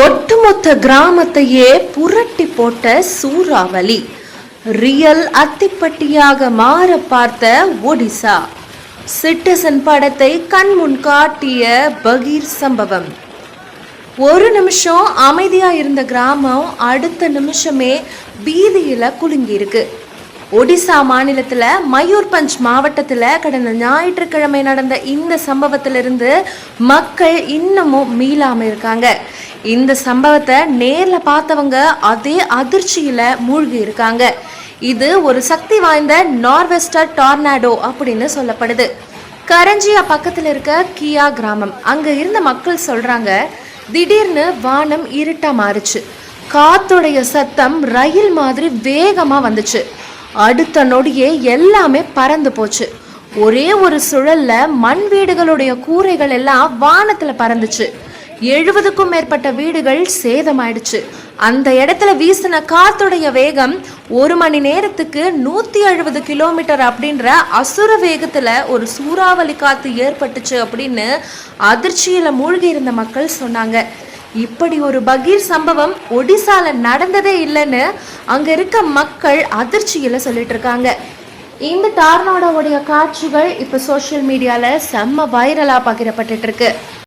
ஒட்டுமொத்த கிராமத்தையே புரட்டி போட்ட சூறாவளி ரியல் அத்திப்பட்டியாக மாற பார்த்த ஒடிசா. சிட்டிசன் படத்தை கண்முன் காட்டிய பகீர் சம்பவம். ஒரு நிமிஷம் அமைதியா இருந்த கிராமம் அடுத்த நிமிஷமே பீதியில குலுங்கி இருக்கு. ஒடிசா மாநிலத்துல மயூர்பஞ்ச் மாவட்டத்துல கடந்த ஞாயிற்றுக்கிழமை நடந்த இந்த சம்பவத்திலிருந்து மக்கள் இன்னமும் மீளாம இருக்காங்க. இந்த சம்பவத்தை நேர்ல பார்த்தவங்க அதே அதிர்ச்சியில மூழ்கி இருக்காங்க. இது ஒரு சக்தி வாய்ந்த நார்வெஸ்டர் டார்னாடோ அப்படின்னு சொல்லப்படுது. கரஞ்சியா பக்கத்துல இருக்க கியா கிராமம், அங்க இருந்த மக்கள் சொல்றாங்க, திடீர்னு வானம் இருட்டா மாறுச்சு. காத்துடைய சத்தம் ரயில் மாதிரி வேகமா வந்துச்சு. அடுத்த நொடியே எல்லாமே பறந்து போச்சு. ஒரே ஒரு சுழல்ல மண் வீடுகளுடைய கூரைகள் எல்லாம் வானத்துல பறந்துச்சு. 70க்கும் மேற்பட்ட வீடுகள் சேதமாயிடுச்சு. அந்த இடத்துல வீசின காத்துடைய வேகம் 1 மணி நேரத்துக்கு 170 கிலோமீட்டர் அப்படின்ற அசுர வேகத்துல ஒரு சூறாவளி காத்து ஏற்பட்டுச்சு அப்படின்னு அதிர்ச்சியில மூழ்கி இருந்த மக்கள் சொன்னாங்க. இப்படி ஒரு பகீர் சம்பவம் ஒடிசால நடந்ததே இல்லைன்னு அங்க இருக்க மக்கள் அதிர்ச்சியில சொல்லிட்டு இருக்காங்க. இந்த டார்னாடோவுடைய காட்சிகள் இப்ப சோசியல் மீடியால செம்ம வைரலா பகிரப்பட்டு இருக்கு.